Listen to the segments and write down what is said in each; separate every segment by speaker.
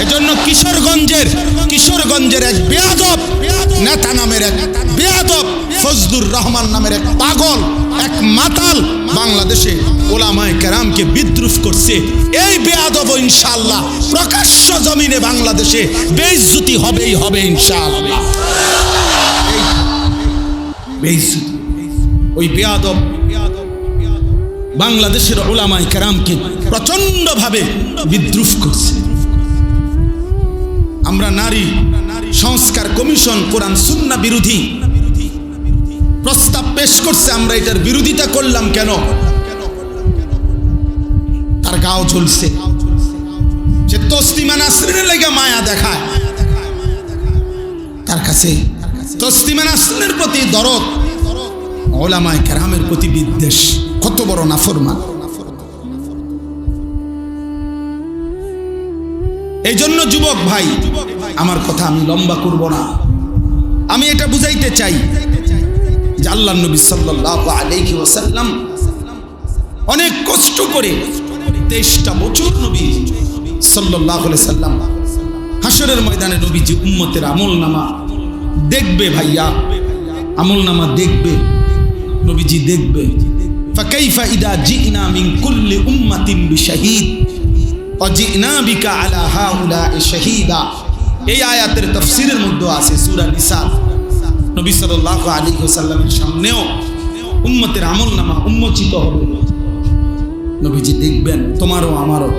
Speaker 1: এজন্য কিশোরগঞ্জের এক বেয়াদব নেতা নামের এক বেয়াদব ফজলুর রহমান নামের এক পাগল, এক মাতাল বাংলাদেশে ওলামায়ে কেরামকে বিদ্রুপ করছে। এই বেয়াদব ইনশাআল্লাহ প্রকাশ্য জমিনে বাংলাদেশে বেইজ্জতি হবেই হবে ইনশাআল্লাহ। বেইজ্জতি ওই বেয়াদব বাংলাদেশের ওলামায়ে কেরামকে প্রচন্ডভাবে বিদ্রুপ করছে। আমরা নারী সংস্কার কমিশন কোরআন সুন্নাহ বিরোধী প্রস্তাব পেশ করছে, আমরা এটার বিরোধিতা করলাম কেন? তার গাও ঝলছে, সে তসলিমা নাসরিনের লাগা মায়া দেখায়, তার কাছে তসলিমা নাসরিনের প্রতি দরদ, ওলামায়ে কেরামের প্রতি বিদ্বেষ। কত বড় নাফরমান! এই জন্য যুবক ভাই, আমার কথা আমি লম্বা করব না, আমি এটা বুঝাইতে চাই যে আল্লাহর নবী সাল্লাল্লাহু আলাইহি ওয়াসাল্লাম অনেক কষ্ট করে 23টা বছর নবী সাল্লাল্লাহু আলাইহি সাল্লাম হাসরের ময়দানে নবীজি উম্মতের আমলনামা দেখবে। ভাইয়া, আমলনামা দেখবে, নবীজি দেখবে। ফাকাইফা ইদা জিনা মিন কুল্লি উম্মাতিন বিশাহিদ ওয়াজিনা বিকা আলা হাউলা'i শাহীদা। এই আয়াতের তাফসীরের মধ্যে আছে সূরা নিসা। নবী সাল্লাল্লাহু আলাইহি ওয়াসাল্লামের সামনেও উম্মতের আমলনামা উন্মোচিত হবে, নবীজি দেখবেন, তোমারও আমারও।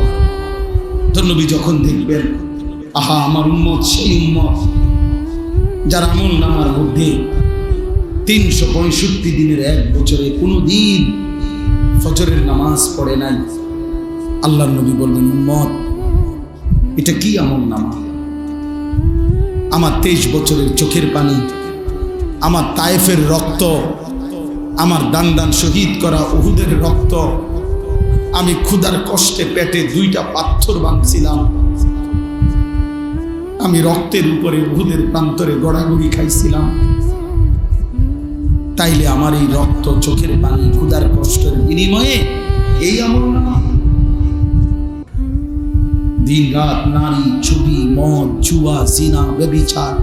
Speaker 1: তো নবী যখন দেখবেন, আহা আমার উম্মত সেই উম্মত যার আমলনামার মধ্যে 365 দিনের এক বছরে কোনো দিন ফজরের নামাজ পড়ে নাই। আল্লাহর নবী বলবেন, উম্মত এটা কি আমলনামা? আমার 23 বছরের চোখের পানি, আমার তায়েফের রক্ত, আমার দান দান শহীদ করা উহুদের রক্ত, আমি ক্ষুধার কষ্টে পেটে 2টা পাথর বাঁধছিলাম, আমি রক্তের উপরে উহুদের প্রান্তরে গড়াগড়ি খাইছিলাম, তাইলে আমার এই রক্ত, চোখের পানি, ক্ষুধার কষ্টের বিনিময়ে এই আমলনামা? দিন রাত নারী, ছবি, মদ, জুয়া, জিনা, ব্যভিচার,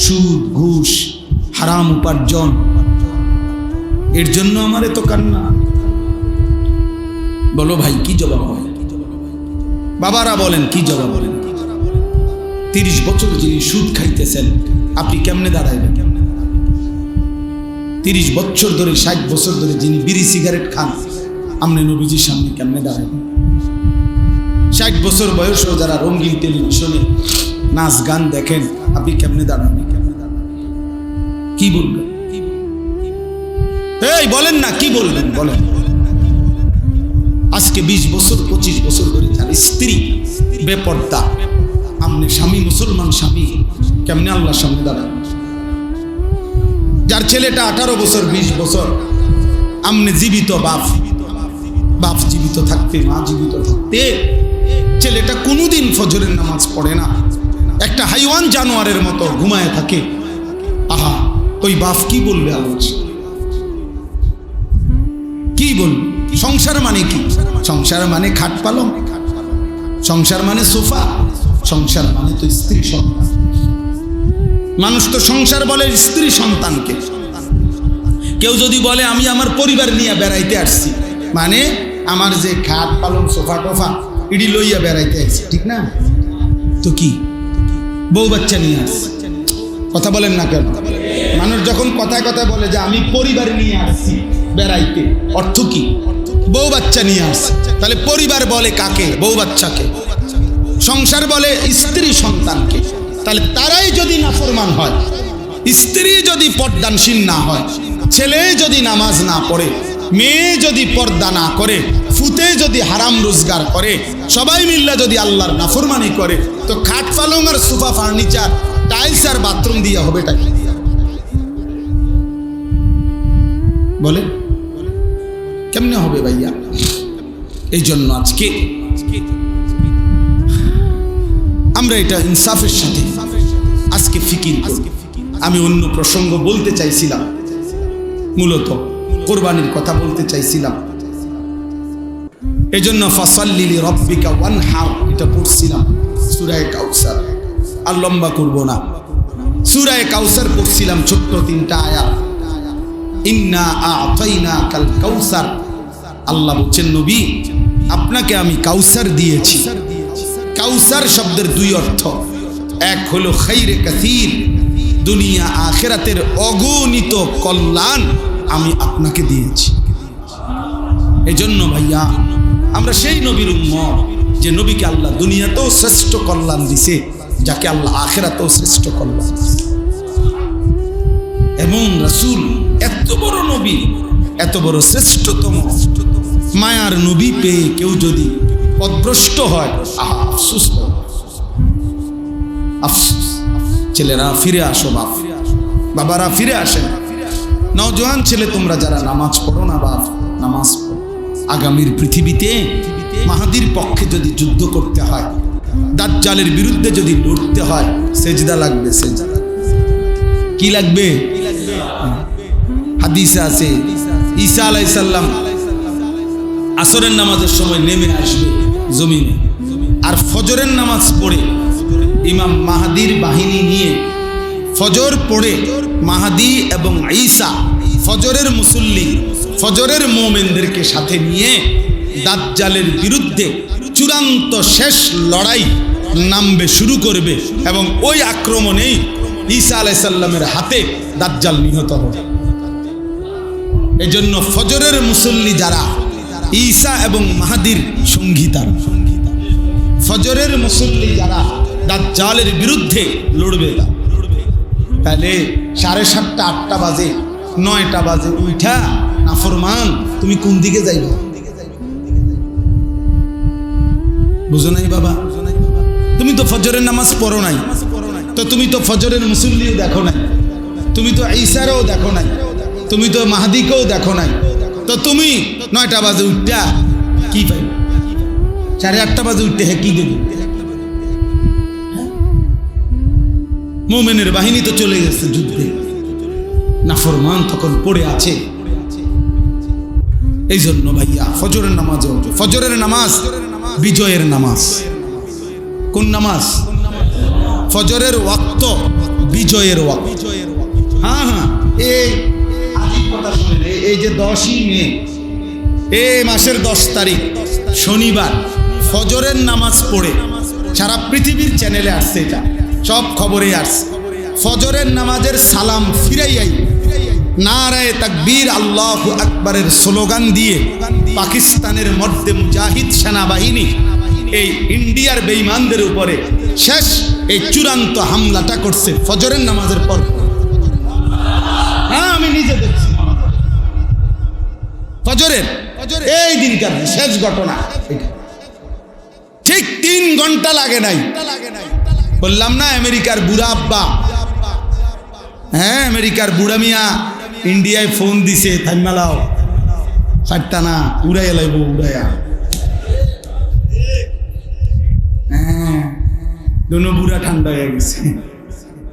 Speaker 1: সুদ, ঘুষ, হারাম উপার্জন, এর জন্য আমার এত কান্না। বলো ভাই, কি জবাব হয়? বাবারা বলেন, কি জবাব বলেন? 30 বছর যিনি সুদ খাইতেছেন, আপনি কেমনে দাঁড়াইবেন? 30 বছর ধরে, 60 বছর ধরে যিনি বিড়ি সিগারেট খান, আপনি নবীজির সামনে কেমনে দাঁড়াইবেন? 60 বছর বয়সেও যারা রঙিন টেলিভিশনে নাচ গান দেখেন, আপনি কেমনে দাঁড়াবেন? কি বলবেন? এই বলেন না, কি বলবেন? বলেন। আজকে 20 বছর 25 বছর ধরে যার স্ত্রী বেপর্দা, আপনি স্বামী, মুসলমান স্বামী, কেমনে আল্লাহর সামনে দাঁড়াবেন? যার ছেলেটা 18 বছর 20 বছর, আপনি জীবিত বাপ জীবিত থাকতে, মা জীবিত থাকতে, ছেলেটা কোনোদিন ফজরের নামাজ পড়ে না, একটা হাইওয়ান জানোয়ারের মতো ঘুমায় থাকে। আহা, ওই বাপ কি বলবে? আল্লাহ কি বলবে? সংসার মানে কি? সংসার মানে খাট পালং, সংসার মানে সোফা, সংসার মানে তো স্ত্রী সন্তান। মানুষ তো সংসার বলে স্ত্রী সন্তানকে। কেউ যদি বলে আমি আমার পরিবার নিয়ে বেড়াইতে আসছি, মানে আমার যে খাট পালং, সোফা টোফা, ইডি লইয়া বেড়াইতে আসছি, ঠিক না? তো কি বউ বাচ্চা নিয়ে আসছি? কথা বলেন না কেন? মানুষ যখন কথায় কথায় বলে যে আমি পরিবার নিয়ে আসছি বেড়াইতে, অর্থ কি? বউ বাচ্চা নিয়ে আসছে। তাহলে পরিবার বলে কাকে? বউ বাচ্চাকে। সংসার বলে স্ত্রী সন্তানকে। তাহলে তারাই যদি নাফরমান হয়, স্ত্রী যদি পর্দানশীল না হয়, ছেলে যদি নামাজ না পড়ে, মেয়ে যদি পর্দা না করে, ফুতে যদি হারাম রোজগার করে, সবাই মিল্লা যদি আল্লাহর নাফরমানি করে, তো খাট পালং আর সোফা ফার্নিচার, টাইলস আর বাথরুম দিয়ে হবেটা কি? বলে কেমনে হবে ভাইয়া? এই জন্য আজকে আমরা এটা ইনসাফের সাথে আজকে ফিকির করি। আমি অন্য প্রসঙ্গ বলতে চাইছিলাম, মূলত কোরবানির কথা বলতে চাইছিলাম। এজন্য ফাসাল্লি লিরাব্বিকা ওয়ানহার এটা পড়ছিলাম। সূরা কাউসার। আর লম্বা করব না, সূরা কাউসার পড়ছিলাম ছোট্ট 3টা আয়াত। ইন্না আ'তাইনাকাল কাউসার, আল্লাহ বলছেন নবী আপনাকে আমি কাউসার দিয়েছি। কাউসার শব্দের 2 অর্থ, এক হলো খাইরে কাসীর, দুনিয়া আখিরাতের অগণিত কল্যাণ আমি আপনাকে দিয়েছি। এজন্য ভাইয়া আমরা সেই নবীর উম্মত যে নবীকে আল্লাহ দুনিয়াতেও শ্রেষ্ঠ কল্যাণ দিছে, যাকে আল্লাহ আখিরাতেও শ্রেষ্ঠ কল্যাণ দিছে। এবং রাসূল এত বড় নবী, এত বড় শ্রেষ্ঠতম মায়ার নবী পেয়ে কেউ যদি পথভ্রষ্ট হয়, আফসোস আফসোস। ছেলেরা ফিরে আসো, বাপ বাবারা ফিরে আসেন। নওজোয়ান ছেলে তোমরা যারা নামাজ পড়ো না বাপ, নামাজ পড়ো। আগামীর পৃথিবীতে মাহাদির পক্ষে যদি যুদ্ধ করতে হয়, দাজ্জালের বিরুদ্ধে যদি লড়তে হয়, সেজদা লাগবে। সেজদা কি লাগবে? হাদিসে আছে ঈসা আলাইহিস সালাম আসরের নামাজের সময় নেমে আসবে জমিনে, আর ফজরের নামাজ পড়ে ইমাম মাহাদির বাহিনী নিয়ে ফজর পড়ে মাহাদি এবং ঈসা ফজরের মুসল্লি, ফজরের মুমিনদেরকে সাথে নিয়ে দাজ্জালের বিরুদ্ধে চূড়ান্ত শেষ লড়াই নামবে, শুরু করবে। এবং ওই আক্রমণেই ঈসা আলাইহিস সালামের হাতে দাজ্জাল নিহত হবে। এজন্য ফজরের মুসল্লি যারা ঈসা এবং মাহাদির সঙ্গীতার, ফজরের মুসল্লি যারা দাজ্জালের বিরুদ্ধে লড়বে, তাহলে 7:30 8টা বাজে 9টা বাজে উঠা নাফরমান তুমি কোন দিকে যাইবা? বুঝো নাই বাবা? তুমি তো ফজরের নামাজ পড়ো নাই, তো তুমি তো ফজরের মুসল্লিও দেখো নাই, তুমি তো ঈসারও দেখো নাই, তুমি তো মাহাদিকেও দেখো নাই, তো তুমি 9টা বাজে উঠা কি পাই? 8:30 বাজে উঠতে হ্যাঁ কি দেবে? মুমিনের বাহিনী তো চলে গেছে যুদ্ধে, নাফরমান তখন পড়ে আছে। এই জন্য ভাইয়া ফজরের নামাজ, ফজরের নামাজ বিজয়ের নামাজ। কোন নামাজ? ফজরের ওয়াক্ত বিজয়ের ওয়াক্ত। হ্যাঁ হ্যাঁ, এই আজিব কথা শুনেন। এই যে 10ই মে, এই মাসের 10 তারিখ শনিবার ফজরের নামাজ পড়ে সারা পৃথিবীর চ্যানেলে আসছে, এটা সব খবরে আসছে। ফজরের নামাজের সালাম ফিরাইয়াই নারায়ে তাকবীর আল্লাহু আকবারের স্লোগান দিয়ে পাকিস্তানের মধ্যে মুজাহিদ সেনাবাহিনী এই ইন্ডিয়ার বেঈমানদের উপরে শেষ এই চূড়ান্ত হামলাটা করছে ফজরের নামাজের পর। হ্যাঁ, আমি নিজে দেখছি ফজরের এই দিনকার শেষ ঘটনা। ঠিক 3 ঘন্টা লাগে নাই। বললাম না আমেরিকার বুড়া আব্বা, হ্যাঁ আমেরিকার বুড়া মিয়া ইন্ডিয়ায় ফোন দিছে, থাইমালাও ছাড়তা না, উড়াইয়া লাইব উড়াইয়া। হ্যাঁ, দোনো বুড়া ঠান্ডা হয়ে গেছে।